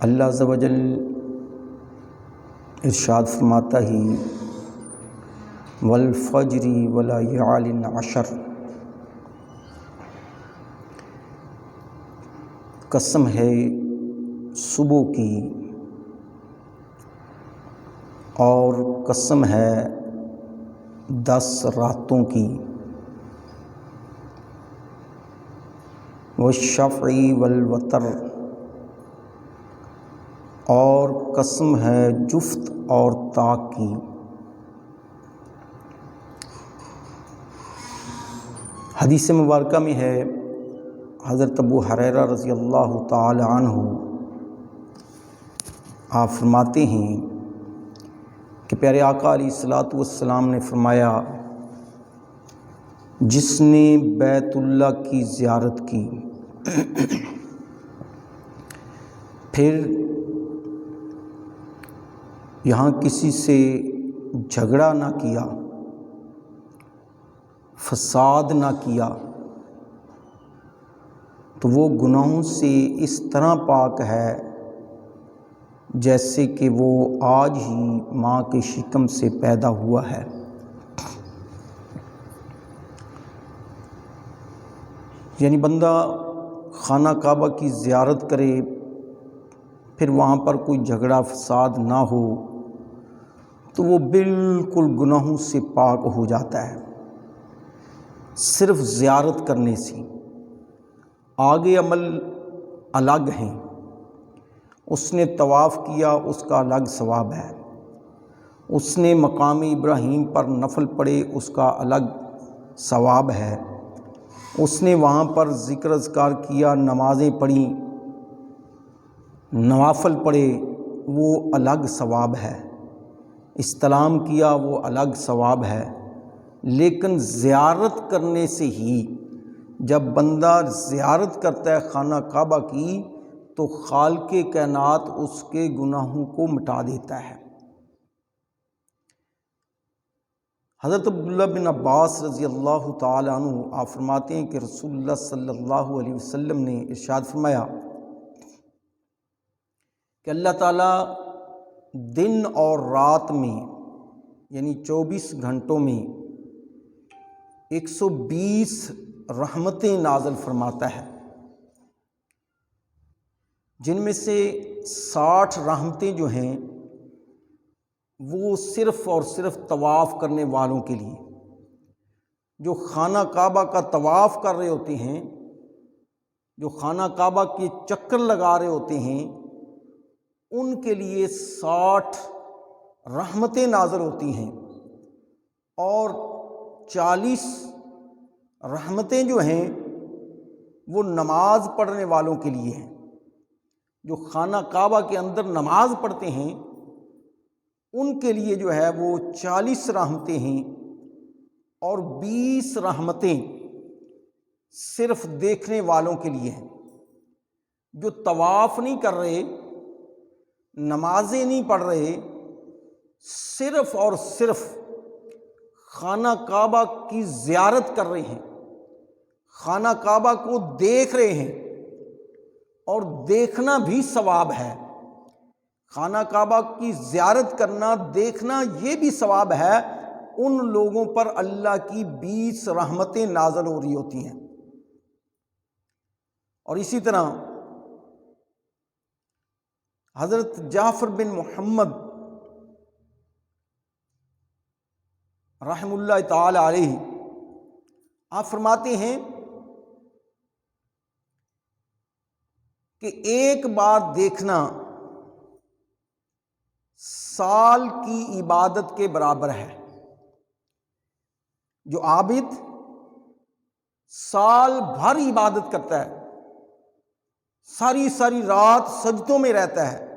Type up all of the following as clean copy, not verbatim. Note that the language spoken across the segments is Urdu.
اللہ عز و جل ارشاد فرماتا ہی والفجر ولیال عشر، قسم ہے صبح کی اور قسم ہے 10 راتوں کی، والشفع والوتر، اور قسم ہے جفت اور طاق کی۔ حدیث مبارکہ میں ہے، حضرت ابو ہریرہ رضی اللہ تعالی عنہ آپ فرماتے ہیں کہ پیارے آقا علیہ الصلوۃ والسلام نے فرمایا، جس نے بیت اللہ کی زیارت کی پھر یہاں کسی سے جھگڑا نہ کیا، فساد نہ کیا، تو وہ گناہوں سے اس طرح پاک ہے جیسے کہ وہ آج ہی ماں کے شکم سے پیدا ہوا ہے۔ یعنی بندہ خانہ کعبہ کی زیارت کرے، پھر وہاں پر کوئی جھگڑا فساد نہ ہو، تو وہ بالکل گناہوں سے پاک ہو جاتا ہے، صرف زیارت کرنے سے۔ آگے عمل الگ ہیں، اس نے طواف کیا اس کا الگ ثواب ہے، اس نے مقام ابراہیم پر نفل پڑھے اس کا الگ ثواب ہے، اس نے وہاں پر ذکر اذکار کیا، نمازیں پڑھیں، نوافل پڑھے، وہ الگ ثواب ہے، استلام کیا وہ الگ ثواب ہے۔ لیکن زیارت کرنے سے ہی، جب بندہ زیارت کرتا ہے خانہ کعبہ کی، تو خالق کائنات اس کے گناہوں کو مٹا دیتا ہے۔ حضرت عبداللہ بن عباس رضی اللہ تعالی عنہ آپ فرماتے ہیں کہ رسول اللہ صلی اللہ علیہ وسلم نے ارشاد فرمایا کہ اللہ تعالیٰ دن اور رات میں، یعنی 24 گھنٹوں میں 120 رحمتیں نازل فرماتا ہے، جن میں سے 60 رحمتیں جو ہیں وہ صرف اور صرف طواف کرنے والوں کے لیے، جو خانہ کعبہ کا طواف کر رہے ہوتے ہیں، جو خانہ کعبہ کے چکر لگا رہے ہوتے ہیں، ان کے لیے 60 رحمتیں نازل ہوتی ہیں، اور 40 رحمتیں جو ہیں وہ نماز پڑھنے والوں کے لیے ہیں۔ جو خانہ کعبہ کے اندر نماز پڑھتے ہیں ان کے لیے جو ہے وہ 40 رحمتیں ہیں، اور 20 رحمتیں صرف دیکھنے والوں کے لیے ہیں۔ جو طواف نہیں کر رہے، نمازیں نہیں پڑھ رہے، صرف اور صرف خانہ کعبہ کی زیارت کر رہے ہیں، خانہ کعبہ کو دیکھ رہے ہیں، اور دیکھنا بھی ثواب ہے۔ خانہ کعبہ کی زیارت کرنا، دیکھنا، یہ بھی ثواب ہے۔ ان لوگوں پر اللہ کی 20 رحمتیں نازل ہو رہی ہوتی ہیں۔ اور اسی طرح حضرت جعفر بن محمد رحم اللہ تعالی علیہ آپ فرماتے ہیں کہ ایک بار دیکھنا سال کی عبادت کے برابر ہے۔ جو عابد سال بھر عبادت کرتا ہے، ساری ساری رات سجدوں میں رہتا ہے،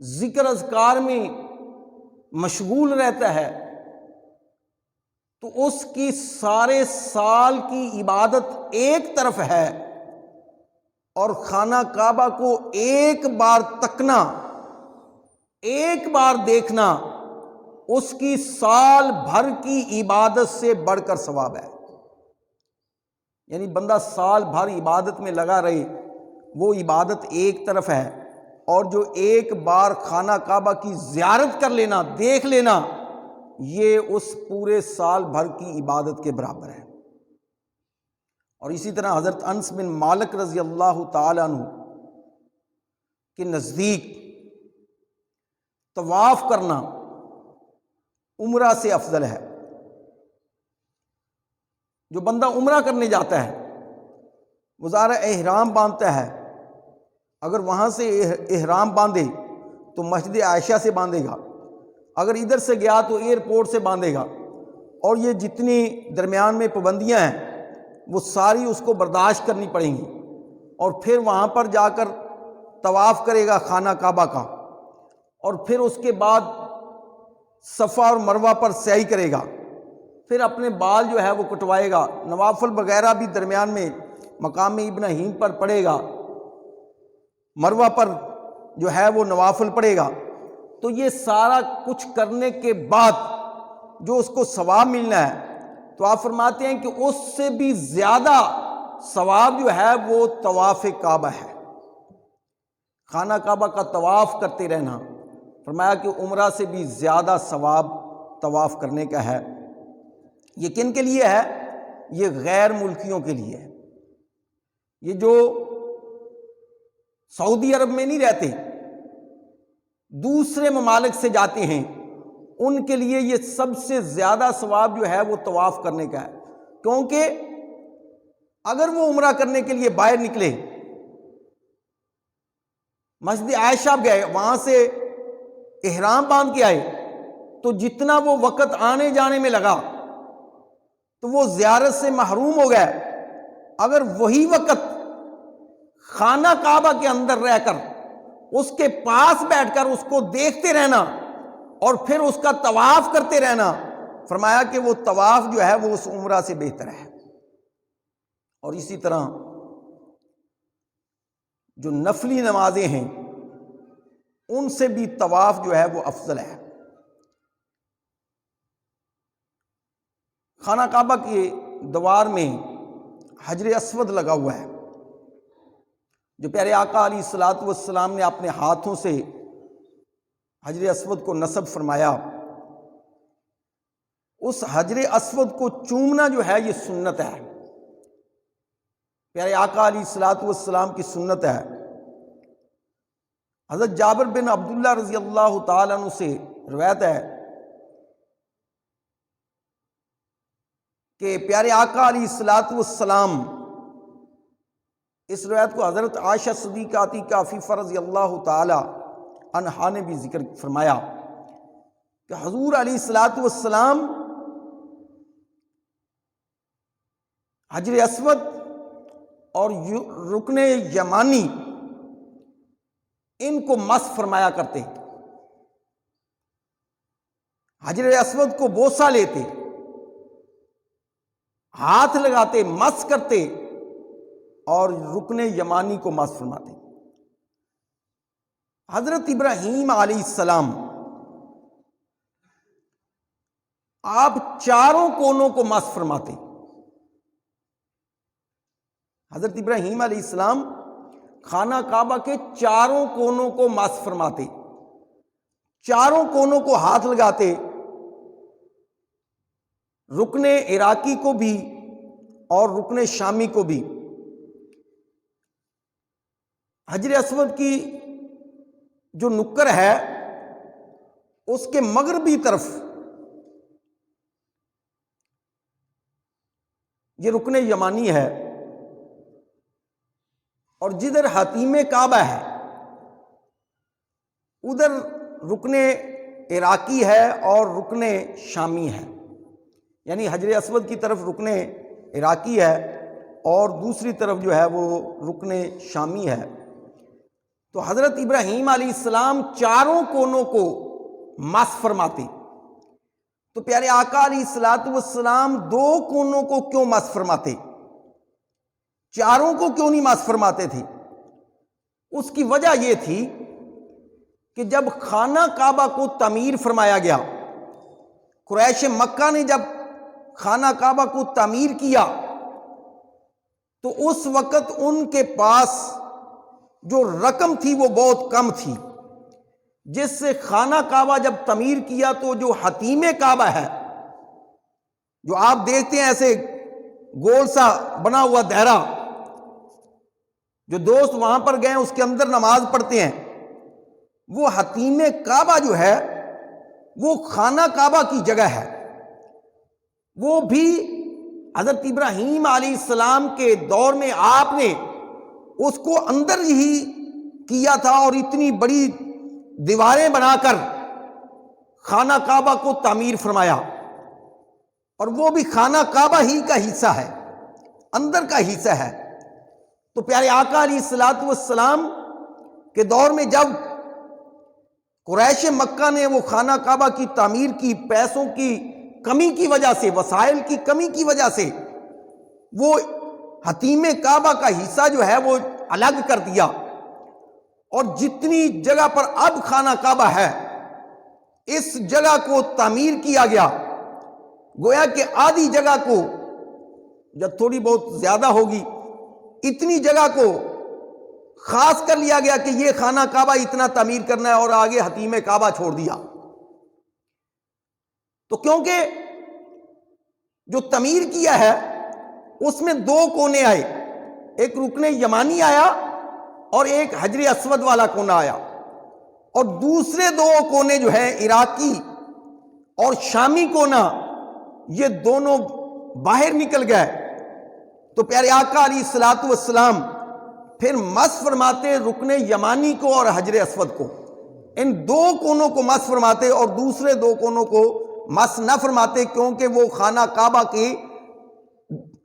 ذکر اذکار میں مشغول رہتا ہے، تو اس کی سارے سال کی عبادت ایک طرف ہے، اور خانہ کعبہ کو ایک بار تکنا، ایک بار دیکھنا، اس کی سال بھر کی عبادت سے بڑھ کر ثواب ہے۔ یعنی بندہ سال بھر عبادت میں لگا رہے، وہ عبادت ایک طرف ہے، اور جو ایک بار خانہ کعبہ کی زیارت کر لینا، دیکھ لینا، یہ اس پورے سال بھر کی عبادت کے برابر ہے۔ اور اسی طرح حضرت انس بن مالک رضی اللہ تعالیٰ عنہ کے نزدیک طواف کرنا عمرہ سے افضل ہے۔ جو بندہ عمرہ کرنے جاتا ہے وہ ظاہر احرام باندھتا ہے، اگر وہاں سے احرام باندھے تو مسجد عائشہ سے باندھے گا، اگر ادھر سے گیا تو ایئرپورٹ سے باندھے گا، اور یہ جتنی درمیان میں پابندیاں ہیں وہ ساری اس کو برداشت کرنی پڑیں گی، اور پھر وہاں پر جا کر طواف کرے گا خانہ کعبہ کا، اور پھر اس کے بعد صفا اور مروہ پر سعی کرے گا، پھر اپنے بال جو ہے وہ کٹوائے گا، نوافل وغیرہ بھی درمیان میں مقام ابراہیم پر پڑے گا، مروہ پر جو ہے وہ نوافل پڑے گا۔ تو یہ سارا کچھ کرنے کے بعد جو اس کو ثواب ملنا ہے، تو آپ فرماتے ہیں کہ اس سے بھی زیادہ ثواب جو ہے وہ طواف کعبہ ہے، خانہ کعبہ کا طواف کرتے رہنا۔ فرمایا کہ عمرہ سے بھی زیادہ ثواب طواف کرنے کا ہے۔ یہ کن کے لیے ہے؟ یہ غیر ملکیوں کے لیے ہے۔ یہ جو سعودی عرب میں نہیں رہتے، دوسرے ممالک سے جاتے ہیں، ان کے لیے یہ سب سے زیادہ ثواب جو ہے وہ طواف کرنے کا ہے، کیونکہ اگر وہ عمرہ کرنے کے لیے باہر نکلے، مسجد عائشہ گئے، وہاں سے احرام باندھ کے آئے، تو جتنا وہ وقت آنے جانے میں لگا تو وہ زیارت سے محروم ہو گئے۔ اگر وہی وقت خانہ کعبہ کے اندر رہ کر اس کے پاس بیٹھ کر اس کو دیکھتے رہنا اور پھر اس کا طواف کرتے رہنا، فرمایا کہ وہ طواف جو ہے وہ اس عمرہ سے بہتر ہے۔ اور اسی طرح جو نفلی نمازیں ہیں ان سے بھی طواف جو ہے وہ افضل ہے۔ خانہ کعبہ کے دوار میں حجر اسود لگا ہوا ہے، جو پیارے آقا علیہ الصلوۃ والسلام نے اپنے ہاتھوں سے حجر اسود کو نصب فرمایا۔ اس حجر اسود کو چومنا جو ہے یہ سنت ہے، پیارے آقا علیہ الصلوۃ والسلام کی سنت ہے۔ حضرت جابر بن عبداللہ رضی اللہ تعالیٰ عنہ سے روایت ہے کہ پیارے آقا علیہ الصلوۃ والسلام، اس روایت کو حضرت عائشہ صدیقہ عتیقہ عفیفہ رضی اللہ تعالی عنہا نے بھی ذکر فرمایا کہ حضور علیہ الصلوۃ والسلام حجر اسود اور رکن یمانی ان کو مس فرمایا کرتے، حجر اسود کو بوسہ لیتے، ہاتھ لگاتے، مس کرتے، اور رکن یمانی کو مس فرماتے۔ حضرت ابراہیم علیہ السلام آپ چاروں کونوں کو مس فرماتے۔ حضرت ابراہیم علیہ السلام خانہ کعبہ کے چاروں کونوں کو مس فرماتے، چاروں کونوں کو ہاتھ لگاتے، رکن عراقی کو بھی اور رکن شامی کو بھی۔ حجر اسود کی جو نکر ہے اس کے مغربی طرف یہ رکن یمانی ہے، اور جدھر حتیم کعبہ ہے ادھر رکن عراقی ہے اور رکن شامی ہے، یعنی حجر اسود کی طرف رکن عراقی ہے اور دوسری طرف جو ہے وہ رکن شامی ہے۔ تو حضرت ابراہیم علیہ السلام چاروں کونوں کو مس فرماتے، تو پیارے آقا علیہ الصلوۃ والسلام دو کونوں کو کیوں مس فرماتے، چاروں کو کیوں نہیں مس فرماتے تھے؟ اس کی وجہ یہ تھی کہ جب خانہ کعبہ کو تعمیر فرمایا گیا، قریش مکہ نے جب خانہ کعبہ کو تعمیر کیا تو اس وقت ان کے پاس جو رقم تھی وہ بہت کم تھی، جس سے خانہ کعبہ جب تعمیر کیا تو جو حتیم کعبہ ہے، جو آپ دیکھتے ہیں ایسے گول سا بنا ہوا دائرہ، جو دوست وہاں پر گئے اس کے اندر نماز پڑھتے ہیں، وہ حتیم کعبہ جو ہے وہ خانہ کعبہ کی جگہ ہے۔ وہ بھی حضرت ابراہیم علیہ السلام کے دور میں آپ نے اس کو اندر ہی کیا تھا، اور اتنی بڑی دیواریں بنا کر خانہ کعبہ کو تعمیر فرمایا، اور وہ بھی خانہ کعبہ ہی کا حصہ ہے، اندر کا حصہ ہے۔ تو پیارے آقا علیہ الصلوۃ والسلام کے دور میں جب قریش مکہ نے وہ خانہ کعبہ کی تعمیر کی، پیسوں کی کمی کی وجہ سے، وسائل کی کمی کی وجہ سے وہ حتیم کعبہ کا حصہ جو ہے وہ الگ کر دیا، اور جتنی جگہ پر اب خانہ کعبہ ہے اس جگہ کو تعمیر کیا گیا، گویا کہ آدھی جگہ کو، جب تھوڑی بہت زیادہ ہوگی، اتنی جگہ کو خاص کر لیا گیا کہ یہ خانہ کعبہ اتنا تعمیر کرنا ہے، اور آگے حتیم کعبہ چھوڑ دیا۔ تو کیونکہ جو تعمیر کیا ہے اس میں دو کونے آئے، ایک رکن یمانی آیا اور ایک حجر اسود والا کونا آیا، اور دوسرے دو کونے جو ہیں عراقی اور شامی کونا، یہ دونوں باہر نکل گئے۔ تو پیارے آقا علیہ الصلوۃ والسلام پھر مس فرماتے رکن یمانی کو اور حجر اسود کو، ان دو کونوں کو مس فرماتے، اور دوسرے دو کونوں کو مس نہ فرماتے، کیونکہ وہ خانہ کعبہ کی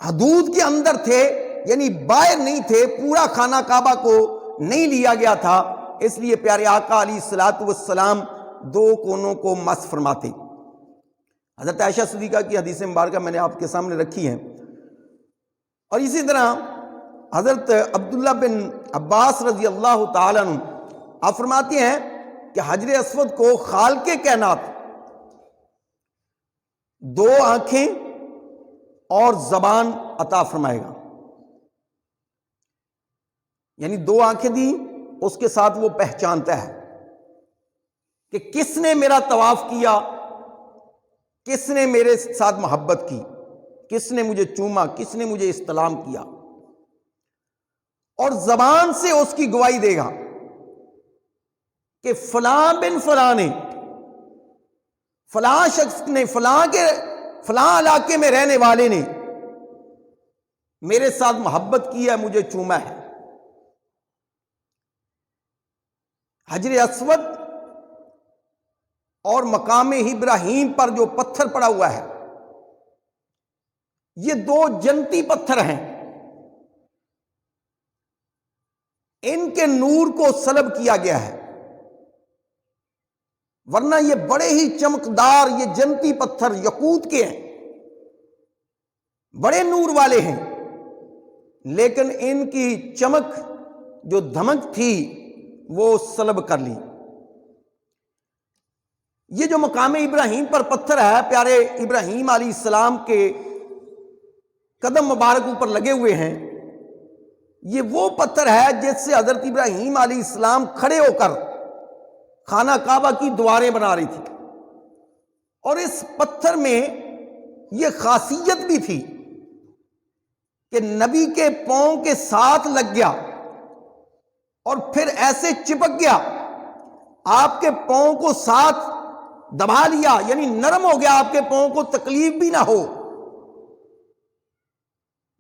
حدود کے اندر تھے، یعنی باہر نہیں تھے، پورا خانہ کعبہ کو نہیں لیا گیا تھا، اس لیے پیارے آقا علیہ الصلوۃ والسلام دو کونوں کو مس فرماتے۔ حضرت عائشہ صدیقہ کی حدیث مبارکہ میں نے آپ کے سامنے رکھی ہے، اور اسی طرح حضرت عبداللہ بن عباس رضی اللہ تعالیٰ عنہ آپ فرماتے ہیں کہ حجر اسود کو خالق کائنات دو آنکھیں اور زبان عطا فرمائے گا، یعنی دو آنکھیں دی، اس کے ساتھ وہ پہچانتا ہے کہ کس نے میرا طواف کیا، کس نے میرے ساتھ محبت کی، کس نے مجھے چوما، کس نے مجھے استلام کیا، اور زبان سے اس کی گواہی دے گا کہ فلاں بن فلاں نے، فلاں شخص نے، فلاں علاقے میں رہنے والے نے میرے ساتھ محبت کی ہے، مجھے چوما ہے۔ حجر اسود اور مقام ابراہیم پر جو پتھر پڑا ہوا ہے، یہ دو جنتی پتھر ہیں، ان کے نور کو سلب کیا گیا ہے، ورنہ یہ بڑے ہی چمکدار، یہ جنتی پتھر یقوت کے ہیں، بڑے نور والے ہیں، لیکن ان کی چمک جو دھمک تھی وہ سلب کر لی۔ یہ جو مقام ابراہیم پر پتھر ہے، پیارے ابراہیم علیہ السلام کے قدم مبارک اوپر لگے ہوئے ہیں، یہ وہ پتھر ہے جس سے حضرت ابراہیم علیہ السلام کھڑے ہو کر خانہ کعبہ کی دیواریں بنا رہی تھی، اور اس پتھر میں یہ خاصیت بھی تھی کہ نبی کے پاؤں کے ساتھ لگ گیا اور پھر ایسے چپک گیا، آپ کے پاؤں کو ساتھ دبا لیا، یعنی نرم ہو گیا، آپ کے پاؤں کو تکلیف بھی نہ ہو،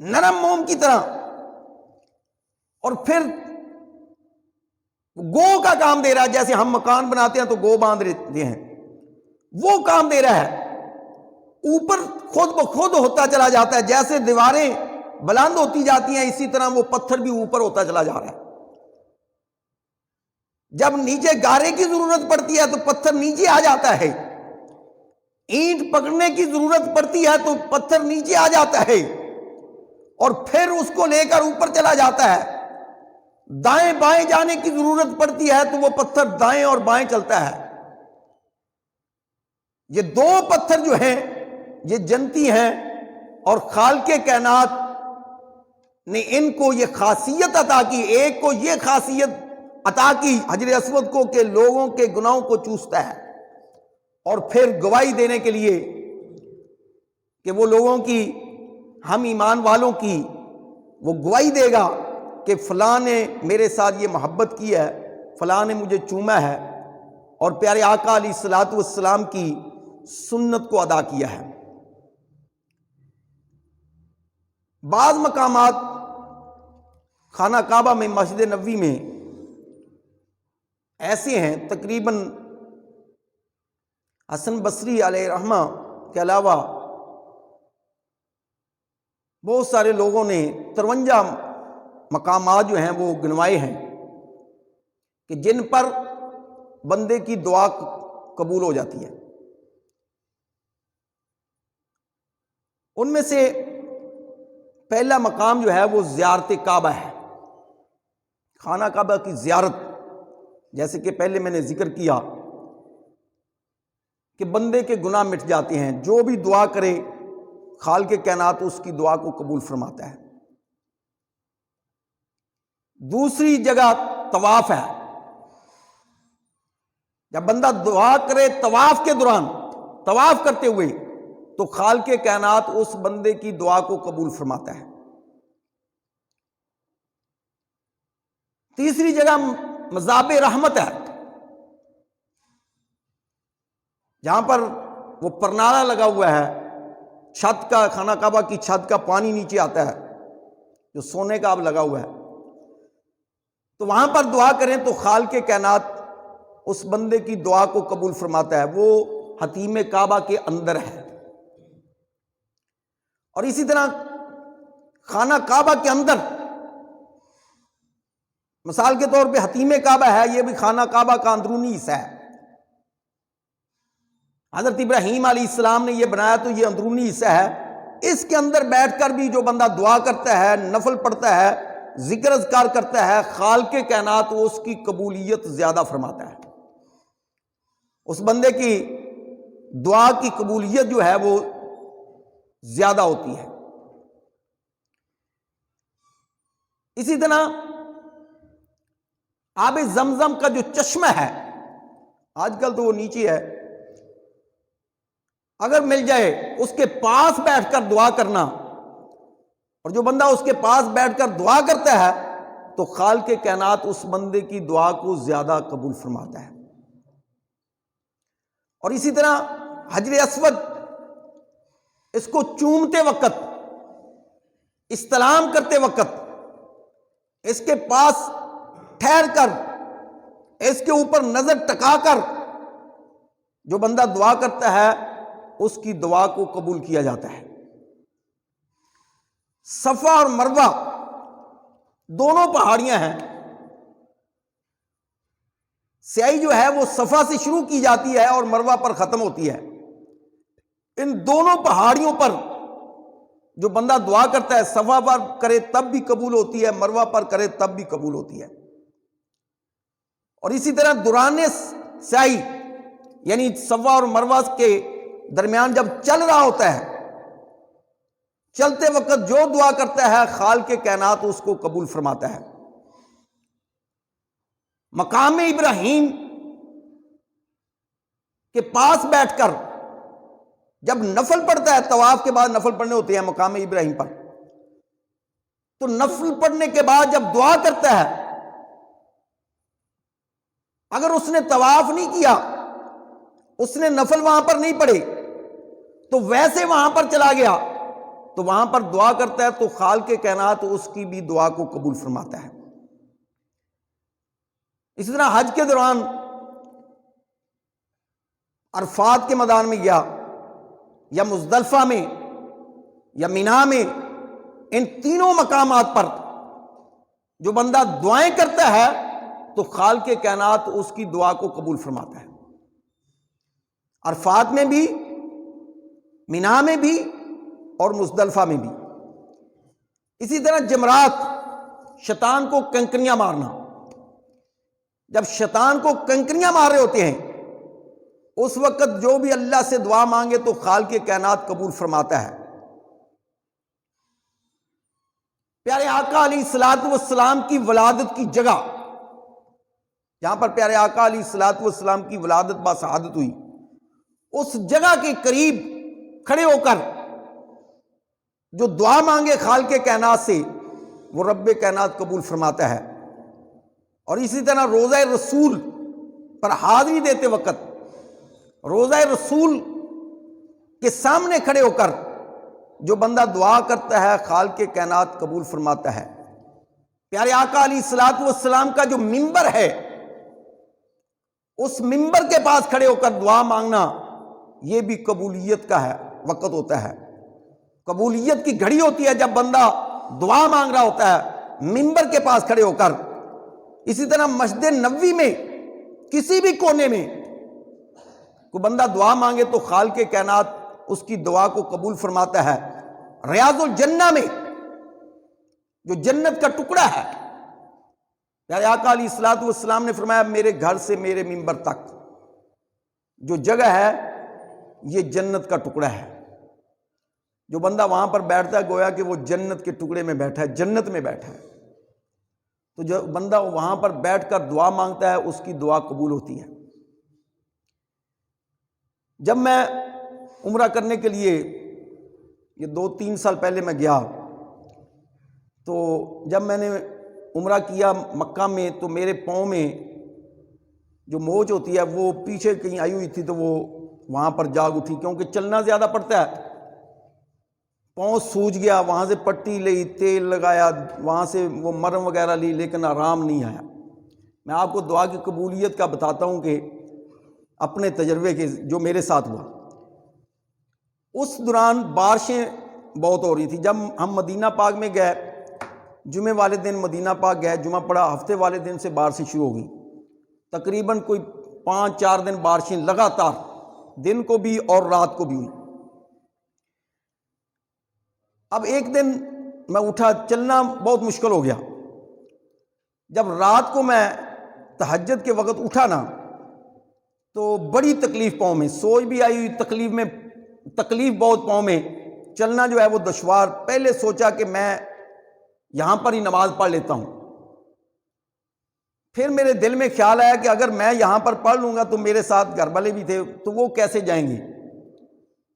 نرم موم کی طرح، اور پھر گو کا کام دے رہا ہے، جیسے ہم مکان بناتے ہیں تو گو باندھ دیتے ہیں، وہ کام دے رہا ہے، اوپر خود بخود ہوتا چلا جاتا ہے، جیسے دیواریں بلند ہوتی جاتی ہیں اسی طرح وہ پتھر بھی اوپر ہوتا چلا جا رہا ہے۔ جب نیچے گارے کی ضرورت پڑتی ہے تو پتھر نیچے آ جاتا ہے، اینٹ پکڑنے کی ضرورت پڑتی ہے تو پتھر نیچے آ جاتا ہے، اور پھر اس کو لے کر اوپر چلا جاتا ہے، دائیں بائیں جانے کی ضرورت پڑتی ہے تو وہ پتھر دائیں اور بائیں چلتا ہے۔ یہ دو پتھر جو ہیں یہ جنتی ہیں، اور خالق کائنات نے ان کو یہ خاصیت عطا کی، ایک کو یہ خاصیت عطا کی حجر اسود کو کہ لوگوں کے گناہوں کو چوستا ہے، اور پھر گواہی دینے کے لیے کہ وہ لوگوں کی، ہم ایمان والوں کی وہ گواہی دے گا کہ فلاں نے میرے ساتھ یہ محبت کی ہے، فلاں نے مجھے چوما ہے، اور پیارے آقا علیہ الصلوۃ والسلام کی سنت کو ادا کیا ہے۔ بعض مقامات خانہ کعبہ میں، مسجد نبوی میں ایسے ہیں، تقریباً حسن بصری علیہ رحمہ کے علاوہ بہت سارے لوگوں نے 53 مقامات جو ہیں وہ گنوائے ہیں کہ جن پر بندے کی دعا قبول ہو جاتی ہے۔ ان میں سے پہلا مقام جو ہے وہ زیارت کعبہ ہے، خانہ کعبہ کی زیارت۔ جیسے کہ پہلے میں نے ذکر کیا کہ بندے کے گناہ مٹ جاتے ہیں، جو بھی دعا کرے خالق کائنات اس کی دعا کو قبول فرماتا ہے۔ دوسری جگہ طواف ہے، جب بندہ دعا کرے طواف کے دوران، طواف کرتے ہوئے، تو خالق کائنات اس بندے کی دعا کو قبول فرماتا ہے۔ تیسری جگہ مذاب رحمت ہے، جہاں پر وہ پرنارا لگا ہوا ہے، چھت کا، خانہ کعبہ کی چھت کا پانی نیچے آتا ہے جو سونے کا اب لگا ہوا ہے، تو وہاں پر دعا کریں تو خالق کائنات اس بندے کی دعا کو قبول فرماتا ہے۔ وہ حتیم کعبہ کے اندر ہے۔ اور اسی طرح خانہ کعبہ کے اندر، مثال کے طور پہ حتیم کعبہ ہے، یہ بھی خانہ کعبہ کا اندرونی حصہ ہے۔ حضرت ابراہیم علیہ السلام نے یہ بنایا تو یہ اندرونی حصہ ہے۔ اس کے اندر بیٹھ کر بھی جو بندہ دعا کرتا ہے، نفل پڑھتا ہے، ذکر اذکار کرتا ہے، خالق کائنات اس کی قبولیت زیادہ فرماتا ہے۔ اس بندے کی دعا کی قبولیت جو ہے وہ زیادہ ہوتی ہے۔ اسی طرح آب زمزم کا جو چشمہ ہے، آج کل تو وہ نیچے ہے، اگر مل جائے اس کے پاس بیٹھ کر دعا کرنا، اور جو بندہ اس کے پاس بیٹھ کر دعا کرتا ہے تو خالق کائنات اس بندے کی دعا کو زیادہ قبول فرماتا ہے۔ اور اسی طرح حجر اسود، اس کو چومتے وقت، استلام کرتے وقت، اس کے پاس ٹھہر کر، اس کے اوپر نظر ٹکا کر جو بندہ دعا کرتا ہے اس کی دعا کو قبول کیا جاتا ہے۔ صفا اور مروہ دونوں پہاڑیاں ہیں، سعی جو ہے وہ صفا سے شروع کی جاتی ہے اور مروہ پر ختم ہوتی ہے۔ ان دونوں پہاڑیوں پر جو بندہ دعا کرتا ہے، صفا پر کرے تب بھی قبول ہوتی ہے، مروہ پر کرے تب بھی قبول ہوتی ہے۔ اور اسی طرح دوران سعی، یعنی صفا اور مروہ کے درمیان جب چل رہا ہوتا ہے، چلتے وقت جو دعا کرتا ہے خالق کائنات اس کو قبول فرماتا ہے۔ مقام ابراہیم کے پاس بیٹھ کر جب نفل پڑھتا ہے، طواف کے بعد نفل پڑھنے ہوتے ہیں مقام ابراہیم پر، تو نفل پڑھنے کے بعد جب دعا کرتا ہے، اگر اس نے طواف نہیں کیا، اس نے نفل وہاں پر نہیں پڑھے، تو ویسے وہاں پر چلا گیا تو وہاں پر دعا کرتا ہے تو خالق کائنات اس کی بھی دعا کو قبول فرماتا ہے۔ اسی طرح حج کے دوران عرفات کے میدان میں گیا، یا مزدلفہ میں، یا مینا میں، ان تینوں مقامات پر جو بندہ دعائیں کرتا ہے تو خالق کائنات اس کی دعا کو قبول فرماتا ہے۔ عرفات میں بھی، مینا میں بھی، اور مزدلفہ میں بھی۔ اسی طرح جمرات، شیطان کو کنکریاں مارنا، جب شیطان کو کنکریاں مار رہے ہوتے ہیں اس وقت جو بھی اللہ سے دعا مانگے تو خالق کائنات قبول فرماتا ہے۔ پیارے آقا علیہ الصلوۃ والسلام کی ولادت کی جگہ، جہاں پر پیارے آقا علیہ الصلوۃ والسلام کی ولادت باسعادت ہوئی، اس جگہ کے قریب کھڑے ہو کر جو دعا مانگے خالق کائنات سے، وہ رب کائنات قبول فرماتا ہے۔ اور اسی طرح روضہ رسول پر حاضری دیتے وقت روضہ رسول کے سامنے کھڑے ہو کر جو بندہ دعا کرتا ہے خالق کائنات قبول فرماتا ہے۔ پیارے آقا علیہ الصلوۃ والسلام کا جو منبر ہے، اس منبر کے پاس کھڑے ہو کر دعا مانگنا، یہ بھی قبولیت کا ہے وقت ہوتا ہے، قبولیت کی گھڑی ہوتی ہے جب بندہ دعا مانگ رہا ہوتا ہے منبر کے پاس کھڑے ہو کر۔ اسی طرح مسجد نبوی میں کسی بھی کونے میں کوئی بندہ دعا مانگے تو خالق کائنات اس کی دعا کو قبول فرماتا ہے۔ ریاض الجنہ میں جو جنت کا ٹکڑا ہے، پیارے آقا علیہ الصلوۃ والسلام نے فرمایا میرے گھر سے میرے منبر تک جو جگہ ہے یہ جنت کا ٹکڑا ہے۔ جو بندہ وہاں پر بیٹھتا ہے گویا کہ وہ جنت کے ٹکڑے میں بیٹھا ہے، جنت میں بیٹھا ہے۔ تو جو بندہ وہاں پر بیٹھ کر دعا مانگتا ہے اس کی دعا قبول ہوتی ہے۔ جب میں عمرہ کرنے کے لیے یہ 2-3 سال پہلے میں گیا، تو جب میں نے عمرہ کیا مکہ میں تو میرے پاؤں میں جو موچ ہوتی ہے وہ پیچھے کہیں آئی ہوئی تھی، تو وہ وہاں پر جاگ اٹھی، کیونکہ چلنا زیادہ پڑتا ہے۔ پاؤں سوج گیا، وہاں سے پٹی لی، تیل لگایا، وہاں سے وہ مرہم وغیرہ لی، لیکن آرام نہیں آیا۔ میں آپ کو دعا کی قبولیت کا بتاتا ہوں کہ اپنے تجربے کے جو میرے ساتھ ہوا۔ اس دوران بارشیں بہت ہو رہی تھی۔ جب ہم مدینہ پاک میں گئے، جمعے والے دن مدینہ پاک گئے، جمعہ پڑا، ہفتے والے دن سے بارشیں شروع ہو گئیں، تقریباً کوئی 5-4 دن بارشیں لگاتار، دن کو بھی اور رات کو بھی ہوئی۔ اب ایک دن میں اٹھا، چلنا بہت مشکل ہو گیا۔ جب رات کو میں تہجد کے وقت اٹھا نا، تو بڑی تکلیف پاؤں میں، سوج بھی آئی ہوئی، تکلیف بہت پاؤں میں، چلنا جو ہے وہ دشوار۔ پہلے سوچا کہ میں یہاں پر ہی نماز پڑھ لیتا ہوں۔ پھر میرے دل میں خیال آیا کہ اگر میں یہاں پر پڑھ لوں گا تو میرے ساتھ گھر والے بھی تھے، تو وہ کیسے جائیں گے؟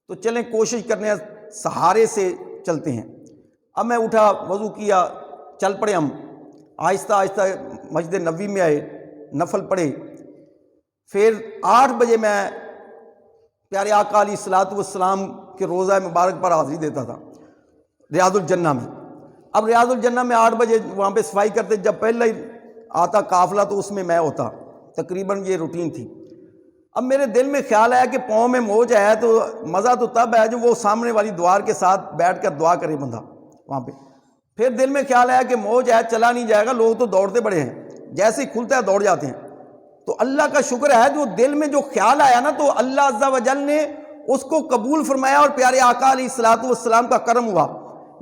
تو چلیں کوشش کرنے ہیں، سہارے سے چلتے ہیں۔ اب میں اٹھا، وضو کیا، چل پڑے ہم، آہستہ آہستہ مسجد نبوی میں آئے، نفل پڑھے۔ پھر 8 بجے میں پیارے آقا علیہ الصلوۃ والسلام کے روضہ مبارک پر حاضری دیتا تھا ریاض الجنہ میں۔ اب ریاض الجنہ میں 8 بجے وہاں پہ صفائی کرتے، جب پہلے ہی آتا قافلہ تو اس میں ہوتا، تقریباً یہ روٹین تھی۔ اب میرے دل میں خیال آیا کہ پاؤں میں موج ہے تو مزہ تو تب ہے جو وہ سامنے والی دیوار کے ساتھ بیٹھ کر دعا کرے بندہ وہاں پہ۔ پھر دل میں خیال آیا کہ موج ہے، چلا نہیں جائے گا، لوگ تو دوڑتے بڑے ہیں، جیسے ہی کھلتا ہے دوڑ جاتے ہیں۔ تو اللہ کا شکر ہے جو دل میں جو خیال آیا نا، تو اللہ عز و جل نے اس کو قبول فرمایا، اور پیارے آقا علیہ الصلوۃ والسلام کا کرم ہوا۔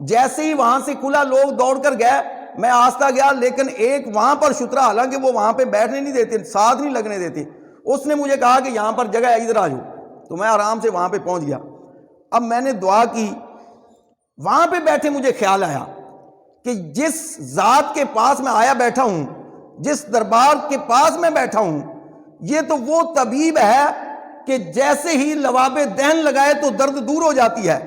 جیسے ہی وہاں سے کھلا، لوگ دوڑ کر گئے، میں آہستہ گیا، لیکن ایک وہاں پر شترا، حالانکہ وہ وہاں پہ بیٹھنے نہیں دیتے، ساتھ نہیں لگنے دیتے، اس نے مجھے کہا کہ یہاں پر جگہ ہے، ادھر آ جاؤ۔ تو میں آرام سے وہاں پہ پہنچ گیا۔ اب میں نے دعا کی، وہاں پہ بیٹھے مجھے خیال آیا کہ جس ذات کے پاس میں آیا بیٹھا ہوں، جس دربار کے پاس میں بیٹھا ہوں، یہ تو وہ طبیب ہے کہ جیسے ہی لواب دہن لگائے تو درد دور ہو جاتی ہے،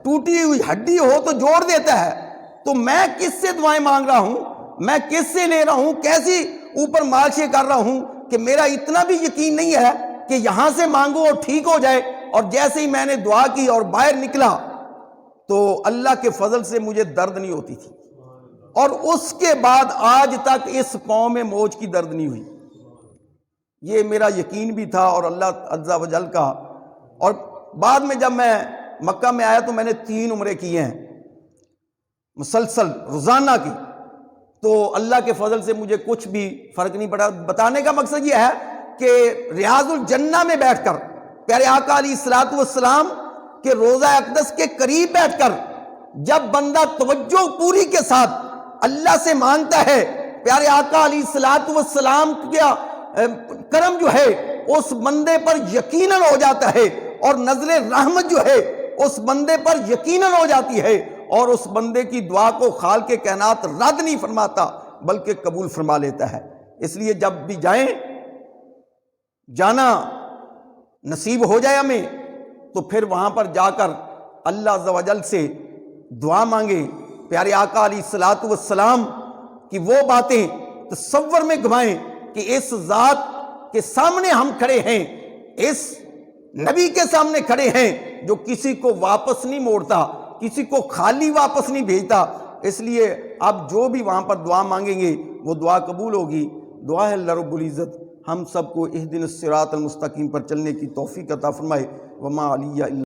ٹوٹی ہوئی ہڈی ہو تو جوڑ دیتا ہے۔ تو میں کس سے دعائیں مانگ رہا ہوں، میں کس سے لے رہا ہوں، کیسی اوپر مارشیں کر رہا ہوں کہ میرا اتنا بھی یقین نہیں ہے کہ یہاں سے مانگو اور ٹھیک ہو جائے۔ اور جیسے ہی میں نے دعا کی اور باہر نکلا تو اللہ کے فضل سے مجھے درد نہیں ہوتی تھی، اور اس کے بعد آج تک اس پاؤں میں موچ کی درد نہیں ہوئی۔ یہ میرا یقین بھی تھا اور اللہ عز و جل کا۔ اور بعد میں جب میں مکہ میں آیا تو میں نے 3 عمرے کیے ہیں مسلسل روزانہ کی، تو اللہ کے فضل سے مجھے کچھ بھی فرق نہیں پڑا۔ بتانے کا مقصد یہ ہے کہ ریاض الجنہ میں بیٹھ کر، پیارے آقا علیہ الصلوۃ والسلام کے روضہ اقدس کے قریب بیٹھ کر جب بندہ توجہ پوری کے ساتھ اللہ سے مانگتا ہے، پیارے آقا علیہ الصلوۃ والسلام کا کرم جو ہے اس بندے پر یقیناً ہو جاتا ہے، اور نزل رحمت جو ہے اس بندے پر یقیناً ہو جاتی ہے، اور اس بندے کی دعا کو خالق کائنات رد نہیں فرماتا بلکہ قبول فرما لیتا ہے۔ اس لیے جب بھی جائیں، جانا نصیب ہو جائے ہمیں، تو پھر وہاں پر جا کر اللہ عز و جل سے دعا مانگیں، پیارے آقا علیہ الصلوۃ والسلام کی وہ باتیں تصور میں گھمائیں کہ اس ذات کے سامنے ہم کھڑے ہیں، اس نبی کے سامنے کھڑے ہیں جو کسی کو واپس نہیں موڑتا، کسی کو خالی واپس نہیں بھیجتا۔ اس لیے اب جو بھی وہاں پر دعا مانگیں گے وہ دعا قبول ہوگی۔ دعا ہے اللہ رب العزت ہم سب کو اہدنا الصراط المستقیم پر چلنے کی توفیق عطا فرمائے۔ وما علیہ